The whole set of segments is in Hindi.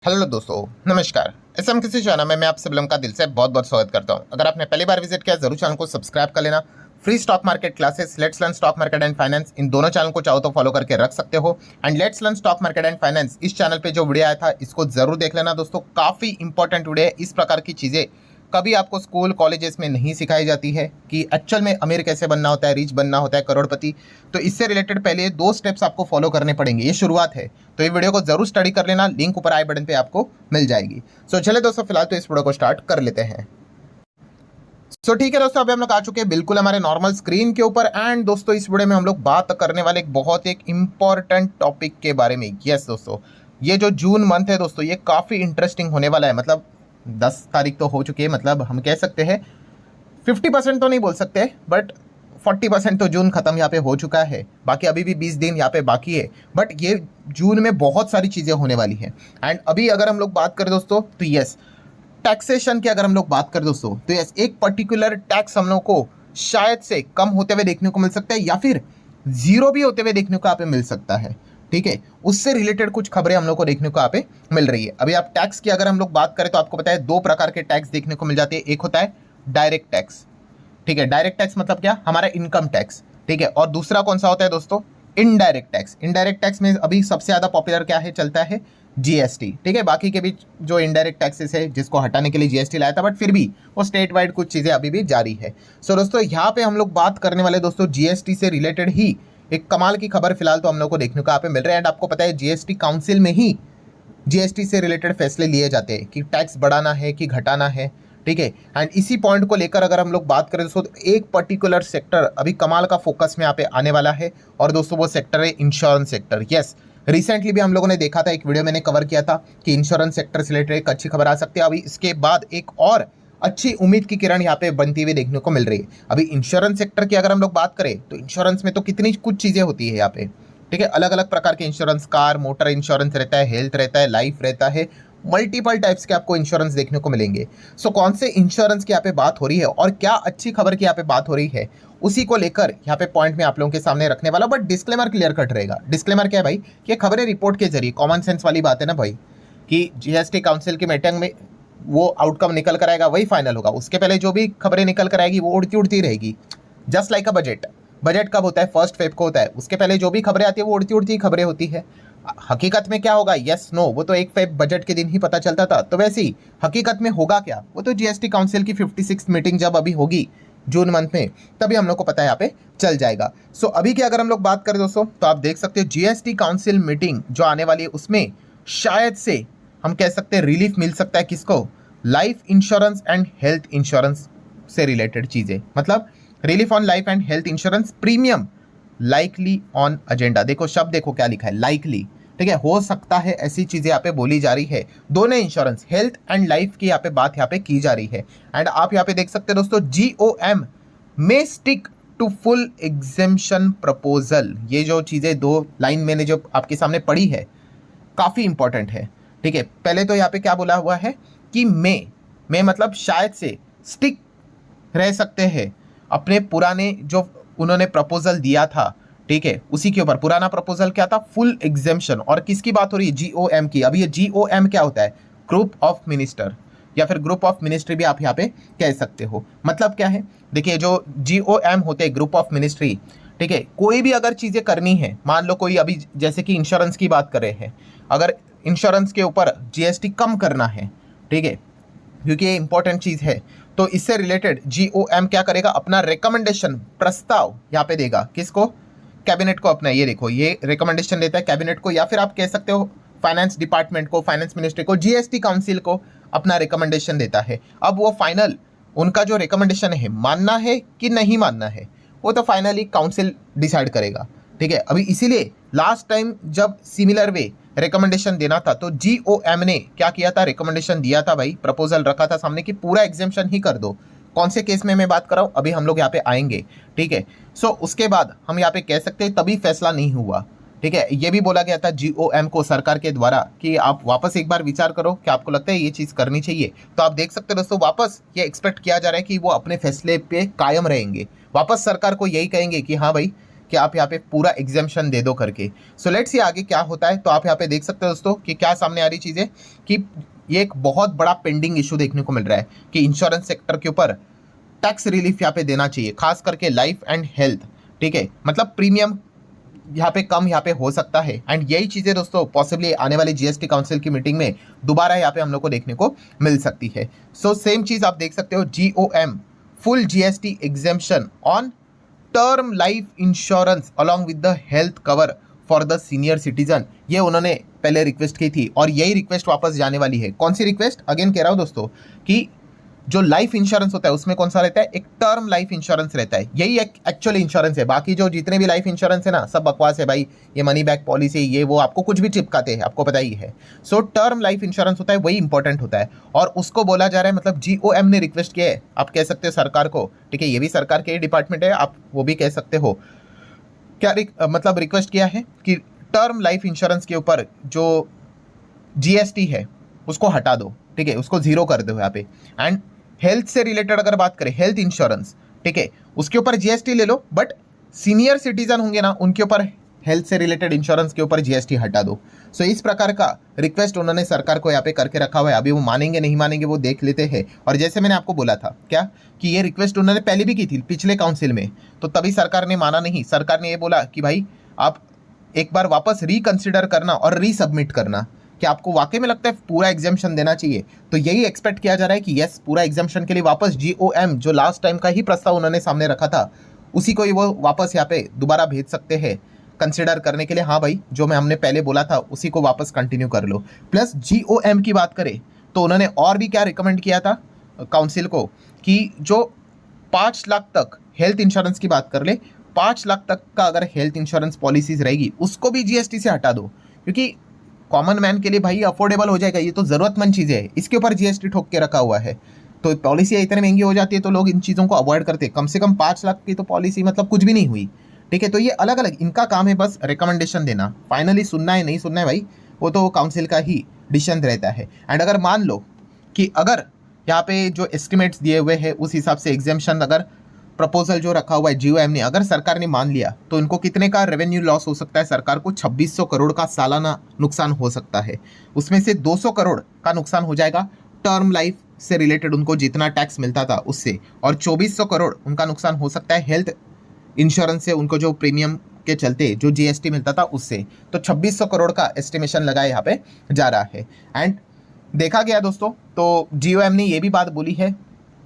हेलो दोस्तों, नमस्कार। एसएम किसी चैनल में मैं आप सब लोगों का दिल से बहुत बहुत स्वागत करता हूं। अगर आपने पहली बार विजिट किया जरूर चैनल को सब्सक्राइब कर लेना। Free stock market classes, let's learn stock market and finance, इन दोनों चैनल को चाहो तो फॉलो करके रख सकते हो। And let's learn stock market and finance इस चैनल पे जो वीडियो आया था इसको जरूर देख लेना दोस्तों। काफी इंपॉर्टेंट वीडियो है। इस प्रकार की चीजें कभी आपको स्कूल कॉलेजेस में नहीं सिखाई जाती है कि एक्चुअल में अमीर कैसे बनना होता है, रिच बनना होता है, करोड़पति। तो इससे रिलेटेड पहले 2 स्टेप्स आपको फॉलो करने पड़ेंगे। ये शुरुआत है, तो ये वीडियो को जरूर स्टडी कर लेना। लिंक ऊपर आई बटन पे आपको मिल जाएगी। चले दोस्तों, फिलहाल तो इस वीडियो को स्टार्ट कर लेते हैं। ठीक है दोस्तों, अभी हम लोग आ चुके हैं बिल्कुल हमारे नॉर्मल स्क्रीन के ऊपर। एंड दोस्तों इस वीडियो में हम लोग बात करने वाले एक इंपॉर्टेंट टॉपिक के बारे में। यस दोस्तों, ये जो जून मंथ है दोस्तों, ये काफ़ी इंटरेस्टिंग होने वाला है। मतलब 10 तारीख तो हो चुकी है, मतलब हम कह सकते हैं 50% तो नहीं बोल सकते, बट 40% तो जून खत्म यहाँ पे हो चुका है। बाकी अभी भी 20 दिन यहाँ पे बाकी है। बट ये जून में बहुत सारी चीज़ें होने वाली हैं। एंड अभी अगर हम लोग बात करें दोस्तों, तो यस, टैक्सेशन की अगर हम लोग बात करें दोस्तों, तो यस, एक पर्टिकुलर टैक्स हम लोग को शायद से कम होते हुए देखने को मिल सकता है, या फिर जीरो भी होते हुए देखने को यहाँ पे मिल सकता है। ठीक है, उससे रिलेटेड कुछ खबरें हम लोग को देखने को यहाँ पे मिल रही है। अभी आप टैक्स की अगर हम लोग बात करें तो आपको पता है 2 प्रकार के टैक्स देखने को मिल जाते हैं। एक होता है डायरेक्ट टैक्स। ठीक है, डायरेक्ट टैक्स मतलब क्या, हमारा इनकम टैक्स। ठीक है, और दूसरा कौन सा होता है दोस्तों, इनडायरेक्ट टैक्स। इनडायरेक्ट टैक्स में अभी सबसे ज्यादा पॉपुलर क्या है, चलता है जीएसटी। ठीक है, बाकी के बीच जो इनडायरेक्ट टैक्सेस है जिसको हटाने के लिए जीएसटी लाया था, बट फिर भी वो स्टेट वाइड कुछ चीजें अभी भी जारी है। दोस्तों यहाँ पे हम लोग बात करने वाले दोस्तों जीएसटी से रिलेटेड ही एक कमाल की खबर फिलहाल तो हम लोग को देखने को यहाँ पे मिल रहा है। एंड आपको पता है जीएसटी काउंसिल में ही जीएसटी से रिलेटेड फैसले लिए जाते हैं कि टैक्स बढ़ाना है कि घटाना है। ठीक है, एंड इसी पॉइंट को लेकर अगर हम लोग बात करें दोस्तों, तो एक पर्टिकुलर सेक्टर अभी कमाल का फोकस में यहाँ पे आने वाला है। और दोस्तों वो सेक्टर है इंश्योरेंस सेक्टर। यस, रिसेंटली भी हम लोगों ने देखा था, एक वीडियो मैंने कवर किया था कि इंश्योरेंस सेक्टर से रिलेटेड एक अच्छी खबर आ सकती है। अभी इसके बाद एक और अच्छी उम्मीद की किरण यहाँ पे बनती हुई देखने को मिल रही है। अभी इंश्योरेंस सेक्टर की अगर हम लोग बात करें तो इंश्योरेंस में तो कितनी कुछ चीज़ें होती है यहाँ पे। ठीक है, अलग अलग प्रकार के इंश्योरेंस, कार मोटर इंश्योरेंस रहता है, हेल्थ रहता है, लाइफ रहता है, मल्टीपल टाइप्स के आपको इंश्योरेंस देखने को मिलेंगे। कौन से इंश्योरेंस की यहाँ पे बात हो रही है और क्या अच्छी खबर की यहाँ पे बात हो रही है, उसी को लेकर यहाँ पे पॉइंट में आप लोगों के सामने रखने वाला। बट डिस्क्लेमर क्लियर कट रहेगा। डिस्क्लेमर क्या है भाई, कि ये खबरें रिपोर्ट के जरिए, कॉमन सेंस वाली बात है ना भाई, कि जीएसटी काउंसिल की मीटिंग में वो आउटकम निकल कर आएगा वही फाइनल होगा। उसके पहले जो भी खबरें निकल कर आएगी वो उड़ती उड़ती रहेगी। Just like a budget. Budget कब होता है, 1 फेब को होता है। उसके पहले जो भी खबरें आती है वो उड़ती उड़ती खबरें होती है। हकीकत में क्या होगा, यस नो, वो तो 1 फेब बजट के दिन ही पता चलता था। तो वैसे ही हकीकत में होगा क्या, वो तो जीएसटी काउंसिल की 56 मीटिंग जब अभी होगी जून मंथ में, तभी हम लोग को पता है यहाँ पे चल जाएगा। अभी की अगर हम लोग बात करें दोस्तों, तो आप देख सकते हो जीएसटी काउंसिल मीटिंग जो आने वाली है उसमें शायद से हम कह सकते हैं रिलीफ मिल सकता है। किसको, life insurance and health insurance से रिलेटेड चीजें। मतलब relief on life and health insurance premium likely on agenda. देखो शब्द, देखो क्या लिखा है, लाइकली। ठीक है, हो सकता है, ऐसी चीजें यहाँ पे बोली जा रही है। दोनों इंश्योरेंस, हेल्थ एंड लाइफ की यहाँ पे बात यहाँ पे की जा रही है। एंड आप यहाँ पे देख सकते हैं दोस्तों, GOM may stick to full exemption proposal. ये जो चीजें 2 लाइन मैंने जो आपके सामने पढ़ी है, काफी इंपॉर्टेंट है। ठीक है, पहले तो यहाँ पे क्या बोला हुआ है कि मे मतलब शायद से स्टिक रह सकते हैं अपने पुराने जो उन्होंने प्रपोजल दिया था। ठीक है, उसी के ऊपर। पुराना प्रपोजल क्या था, फुल एग्जेम्पशन। और किसकी बात हो रही है, जीओएम की। अभी ये जीओएम क्या होता है, ग्रुप ऑफ मिनिस्टर, या फिर ग्रुप ऑफ मिनिस्ट्री भी आप यहाँ पे कह सकते हो। मतलब क्या है, देखिए जो जीओएम होते हैं, ग्रुप ऑफ मिनिस्ट्री। ठीक है, कोई भी अगर चीजें करनी है, मान लो कोई अभी जैसे कि इंश्योरेंस की बात कर रहे हैं, अगर इंश्योरेंस के ऊपर जीएसटी कम करना है, ठीक है, क्योंकि ये इंपॉर्टेंट चीज है, तो इससे रिलेटेड जीओएम क्या करेगा, अपना रिकमेंडेशन, प्रस्ताव यहाँ पे देगा। किसको, कैबिनेट को अपना। ये देखो, ये रिकमेंडेशन देता है कैबिनेट को, या फिर आप कह सकते हो फाइनेंस डिपार्टमेंट को, फाइनेंस मिनिस्ट्री को, जीएसटी काउंसिल को अपना रिकमेंडेशन देता है। अब वो फाइनल, उनका जो रिकमेंडेशन है, मानना है कि नहीं मानना है, वो तो फाइनली काउंसिल डिसाइड करेगा। ठीक है, अभी इसीलिए लास्ट टाइम जब सिमिलर वे रिकमेंडेशन देना था, तो जीओएम ने क्या किया था, रिकमेंडेशन दिया था भाई, प्रपोजल रखा था सामने कि पूरा एग्जेम्पशन ही कर दो। कौन से केस में मैं बात कर रहा हूं, अभी हम लोग यहाँ पे आएंगे। ठीक है, उसके बाद हम यहाँ पे कह सकते हैं तभी फैसला नहीं हुआ। ठीक है, ये भी बोला गया था जीओएम को सरकार के द्वारा कि आप वापस एक बार विचार करो कि आपको लगता है ये चीज करनी चाहिए। तो आप देख सकते हो दोस्तों, वापस ये एक्सपेक्ट किया जा रहा है कि वो अपने फैसले पे कायम रहेंगे। वापस सरकार को यही कहेंगे कि हाँ भाई, कि आप यहाँ पे पूरा एग्जाम्शन दे दो करके। सो लेट्स सी आगे क्या होता है। तो आप यहाँ पे देख सकते हो दोस्तों कि क्या सामने आ रही चीज़ें कि ये एक बहुत बड़ा पेंडिंग इशू देखने को मिल रहा है कि इंश्योरेंस सेक्टर के ऊपर टैक्स रिलीफ यहाँ पे देना चाहिए, खास करके लाइफ एंड हेल्थ। ठीक है, मतलब प्रीमियम यहाँ पे कम यहाँ पे हो सकता है। एंड यही चीज़ें दोस्तों पॉसिबली आने वाली जीएसटी काउंसिल की मीटिंग में दोबारा यहाँ पे हम लोग को देखने को मिल सकती है। सो सेम चीज़ आप देख सकते हो, GOM full GST exemption on term life insurance along with the health cover for the senior citizen, ये उन्होंने पहले रिक्वेस्ट की थी और यही रिक्वेस्ट वापस जाने वाली है। कौन सी रिक्वेस्ट, अगेन कह रहा हूँ दोस्तों कि जो लाइफ इंश्योरेंस होता है उसमें कौन सा रहता है, एक टर्म लाइफ इंश्योरेंस रहता है, यही एक एक्चुअल इंश्योरेंस है। बाकी जो जितने भी लाइफ इंश्योरेंस है ना, सब बकवास है भाई, ये मनी बैक पॉलिसी, ये वो आपको कुछ भी चिपकाते हैं, आपको पता ही है। सो टर्म लाइफ इंश्योरेंस होता है, वही इंपॉर्टेंट होता है और उसको बोला जा रहा है, मतलब GOM ने रिक्वेस्ट किया है, आप कह सकते हो सरकार को। ठीक है, ये भी सरकार के डिपार्टमेंट है, आप वो भी कह सकते हो। क्या मतलब रिक्वेस्ट किया है कि टर्म लाइफ इंश्योरेंस के ऊपर जो GST है उसको हटा दो। ठीक है, उसको जीरो कर दो यहाँ पे। एंड हेल्थ से रिलेटेड अगर बात करें, हेल्थ इंश्योरेंस, ठीक है, उसके ऊपर GST ले लो, बट सीनियर सिटीजन होंगे ना, उनके ऊपर हेल्थ से रिलेटेड इंश्योरेंस के ऊपर GST हटा दो। सो इस प्रकार का रिक्वेस्ट उन्होंने सरकार को यहाँ पे करके रखा हुआ है। अभी वो मानेंगे नहीं मानेंगे वो देख लेते हैं। और जैसे मैंने आपको बोला था क्या कि ये रिक्वेस्ट उन्होंने पहले भी की थी पिछले काउंसिल में, तो तभी सरकार ने माना नहीं। सरकार ने ये बोला कि भाई आप एक बार वापस रिकंसिडर करना और रीसबमिट करना कि आपको वाकई में लगता है पूरा एग्जाम्शन देना चाहिए। तो यही एक्सपेक्ट किया जा रहा है कि यस, पूरा एग्जाम्शन के लिए वापस GOM जो लास्ट टाइम का ही प्रस्ताव उन्होंने सामने रखा था, उसी को ही वो वापस यहाँ पे दोबारा भेज सकते हैं कंसिडर करने के लिए। हाँ भाई, जो मैं हमने पहले बोला था उसी को वापस कंटिन्यू कर लो। प्लस GOM की बात करें तो उन्होंने और भी क्या रिकमेंड किया था काउंसिल को कि जो 5 लाख तक हेल्थ इंश्योरेंस की बात कर ले, 5 लाख तक का अगर हेल्थ इंश्योरेंस पॉलिसीज रहेगी उसको भी GST से हटा दो, क्योंकि कॉमन मैन के लिए भाई अफोर्डेबल हो जाएगा। ये तो ज़रूरतमंद चीज़ें है, इसके ऊपर GST ठोक के रखा हुआ है। तो पॉलिसी इतनी महंगी हो जाती है तो लोग इन चीज़ों को अवॉइड करते हैं। कम से कम 5 लाख की तो पॉलिसी मतलब कुछ भी नहीं हुई। ठीक है, तो ये अलग अलग इनका काम है, बस रिकमेंडेशन देना। फाइनली सुनना है नहीं सुनना है भाई, वो तो काउंसिल का ही डिसीजन रहता है। एंड अगर मान लो कि अगर यहाँ पे जो एस्टिमेट्स दिए हुए हैं उस हिसाब से एग्जाम्शन अगर प्रपोजल जो रखा हुआ है GOM ने, अगर सरकार ने मान लिया तो इनको कितने का रेवेन्यू लॉस हो सकता है, सरकार को 2600 करोड़ का सालाना नुकसान हो सकता है। उसमें से 200 करोड़ का नुकसान हो जाएगा टर्म लाइफ से रिलेटेड उनको जितना टैक्स मिलता था उससे, और 2400 करोड़ उनका नुकसान हो सकता है हेल्थ इंश्योरेंस से उनको जो प्रीमियम के चलते जो GST मिलता था उससे। तो 2600 करोड़ का एस्टिमेशन लगाया यहाँ पे जा रहा है। एंड देखा गया दोस्तों तो GOM ने ये भी बात बोली है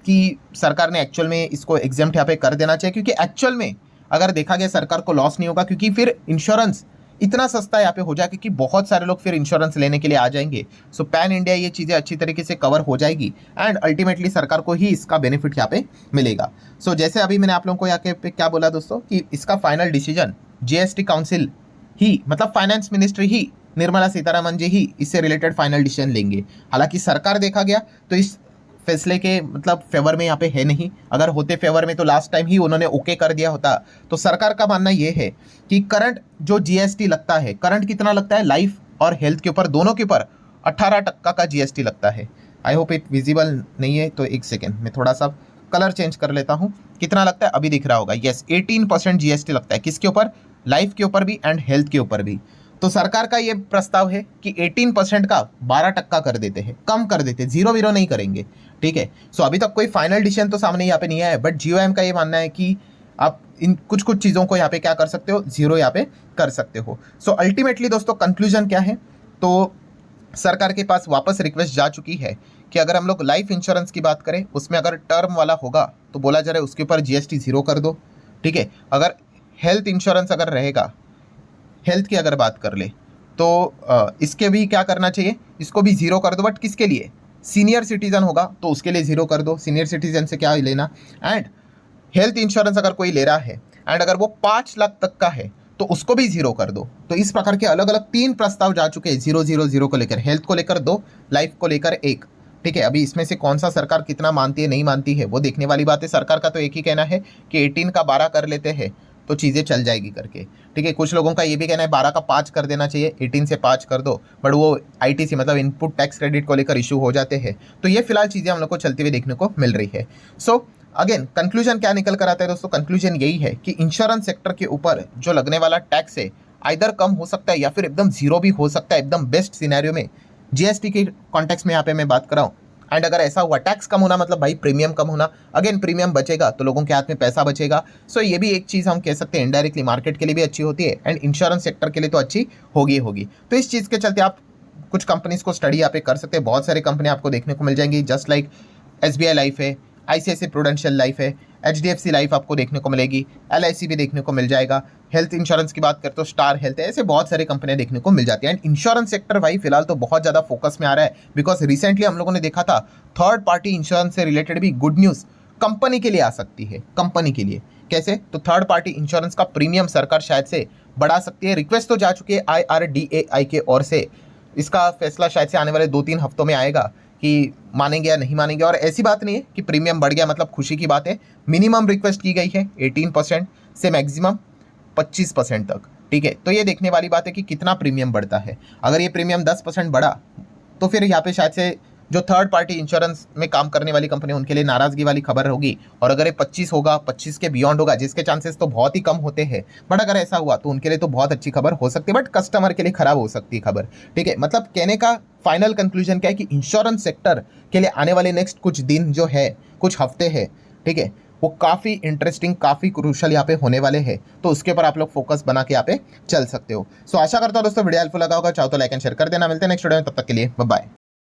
कि सरकार ने एक्चुअल में इसको एग्जेम्प्ट यहाँ पे कर देना चाहिए, क्योंकि एक्चुअल में अगर देखा गया सरकार को लॉस नहीं होगा, क्योंकि फिर इंश्योरेंस इतना सस्ता यहाँ पे हो जाएगा कि बहुत सारे लोग फिर इंश्योरेंस लेने के लिए आ जाएंगे। सो पैन इंडिया ये चीज़ें अच्छी तरीके से कवर हो जाएगी एंड अल्टीमेटली सरकार को ही इसका बेनिफिट यहाँ पे मिलेगा। सो जैसे अभी मैंने आप लोगों को यहाँ पे क्या बोला दोस्तों कि इसका फाइनल डिसीजन GST काउंसिल ही, मतलब फाइनेंस मिनिस्ट्री ही, निर्मला सीतारमण जी ही इससे रिलेटेड फाइनल डिसीजन लेंगे। हालांकि सरकार देखा गया तो इस फैसले के मतलब फेवर में यहाँ पे है नहीं। अगर होते फेवर में तो लास्ट टाइम ही उन्होंने ओके कर दिया होता। तो सरकार का मानना ये है कि करंट जो GST लगता है, करंट कितना लगता है लाइफ और हेल्थ के ऊपर, दोनों के ऊपर 18% का GST लगता है। आई होप इट विजिबल नहीं है तो एक सेकेंड मैं थोड़ा सा कलर चेंज कर लेता हूँ। कितना लगता है अभी दिख रहा होगा, यस 18% GST लगता है। किसके ऊपर, लाइफ के ऊपर भी एंड हेल्थ के ऊपर भी। तो सरकार का ये प्रस्ताव है कि 18% का 12% कर देते हैं, कम कर देते हैं, जीरो वीरो नहीं करेंगे। ठीक है, सो अभी तक कोई फाइनल डिसीजन तो सामने यहाँ पे नहीं आया है, बट GOM का ये मानना है कि आप इन कुछ कुछ चीज़ों को यहाँ पे क्या कर सकते हो, जीरो यहाँ पे कर सकते हो। सो अल्टीमेटली दोस्तों कंक्लूजन क्या है, तो सरकार के पास वापस रिक्वेस्ट जा चुकी है कि अगर हम लोग लाइफ इंश्योरेंस की बात करें उसमें अगर टर्म वाला होगा तो बोला जा रहा है उसके ऊपर GST जीरो कर दो। ठीक है, अगर हेल्थ इंश्योरेंस अगर रहेगा, हेल्थ की अगर बात कर ले तो इसके भी क्या करना चाहिए, इसको भी जीरो कर दो। बट किसके लिए, सीनियर सिटीजन होगा तो उसके लिए जीरो कर दो, सीनियर सिटीजन से क्या लेना। एंड हेल्थ इंश्योरेंस अगर कोई ले रहा है एंड अगर वो 5 लाख तक का है तो उसको भी जीरो कर दो। तो इस प्रकार के अलग अलग 3 प्रस्ताव जा चुके हैं, 000 को लेकर, हेल्थ को लेकर 2, लाइफ को लेकर 1। ठीक है, अभी इसमें से कौन सा सरकार कितना मानती है नहीं मानती है वो देखने वाली बात है। सरकार का तो एक ही कहना है कि 18 का 12 कर लेते हैं तो चीज़ें चल जाएगी करके। ठीक है, कुछ लोगों का ये भी कहना है 12 का 5 कर देना चाहिए, 18 से 5 कर दो, बट वो ITC मतलब इनपुट टैक्स क्रेडिट को लेकर इशू हो जाते हैं। तो ये फिलहाल चीज़ें हम लोग को चलती हुई देखने को मिल रही है। सो अगेन कंक्लूजन क्या निकल कर आता है दोस्तों, कंक्लूजन यही है कि इंश्योरेंस सेक्टर के ऊपर जो लगने वाला टैक्स है आइदर कम हो सकता है या फिर एकदम जीरो भी हो सकता है, एकदम बेस्ट सिनेरियो में। जीएसटी के कॉन्टेक्स्ट में यहाँ पे मैं बात कर रहा हूँ। एंड अगर ऐसा हुआ, टैक्स कम होना मतलब भाई प्रीमियम कम होना, अगेन प्रीमियम बचेगा तो लोगों के हाथ में पैसा बचेगा। सो ये भी एक चीज़ हम कह सकते हैं इनडायरेक्टली मार्केट के लिए भी अच्छी होती है एंड इंश्योरेंस सेक्टर के लिए तो अच्छी होगी। तो इस चीज़ के चलते आप कुछ कंपनीज को स्टडी यहाँ पे कर सकते हैं। बहुत सारी कंपनी आपको देखने को मिल जाएंगी, जस्ट लाइक SBI लाइफ है, ICICI प्रूडेंशियल लाइफ है, HDFC लाइफ आपको देखने को मिलेगी, LIC भी देखने को मिल जाएगा। हेल्थ इंश्योरेंस की बात करते तो स्टार हेल्थ है, ऐसे बहुत सारी कंपनियां देखने को मिल जाती हैं। एंड इंश्योरेंस सेक्टर भाई फिलहाल तो बहुत ज़्यादा फोकस में आ रहा है, बिकॉज रिसेंटली हम लोगों ने देखा था थर्ड पार्टी इंश्योरेंस से रिलेटेड भी गुड न्यूज़ कंपनी के लिए आ सकती है। कंपनी के लिए कैसे, तो थर्ड पार्टी इंश्योरेंस का प्रीमियम सरकार शायद से बढ़ा सकती है। रिक्वेस्ट तो जा चुकी है IRDAI के ओर से, इसका फैसला शायद से आने वाले 2-3 हफ्तों में आएगा कि मानेंगे या नहीं मानेंगे। और ऐसी बात नहीं है कि प्रीमियम बढ़ गया मतलब खुशी की बात है। मिनिमम रिक्वेस्ट की गई है 18% से मैक्सिमम 25% तक, ठीक है। तो ये देखने वाली बात है कि कितना प्रीमियम बढ़ता है। अगर ये प्रीमियम 10% बढ़ा तो फिर यहाँ पे शायद से जो थर्ड पार्टी इंश्योरेंस में काम करने वाली कंपनी उनके लिए नाराज़गी वाली खबर होगी। और अगर ये 25 होगा, 25 के बियॉन्ड होगा, जिसके चांसेस तो बहुत ही कम होते हैं, बट अगर ऐसा हुआ तो उनके लिए तो बहुत अच्छी खबर हो सकती है, बट कस्टमर के लिए खराब हो सकती है खबर, ठीक है। मतलब कहने का फाइनल कंक्लूजन क्या है कि इंश्योरेंस सेक्टर के लिए आने वाले नेक्स्ट कुछ दिन जो है, कुछ हफ्ते हैं, ठीक है, वो काफ़ी इंटरेस्टिंग, काफ़ी क्रूशल यहाँ पे होने वाले हैं। तो उसके ऊपर आप लोग फोकस बना के यहाँ पे चल सकते हो। सो आशा करता हूँ दोस्तों वीडियो हेल्पफुल लगा होगा। चाहो तो लाइक एंड शेयर कर देना। मिलते हैं नेक्स्ट वीडियो में, तब तक के लिए बाय बाय।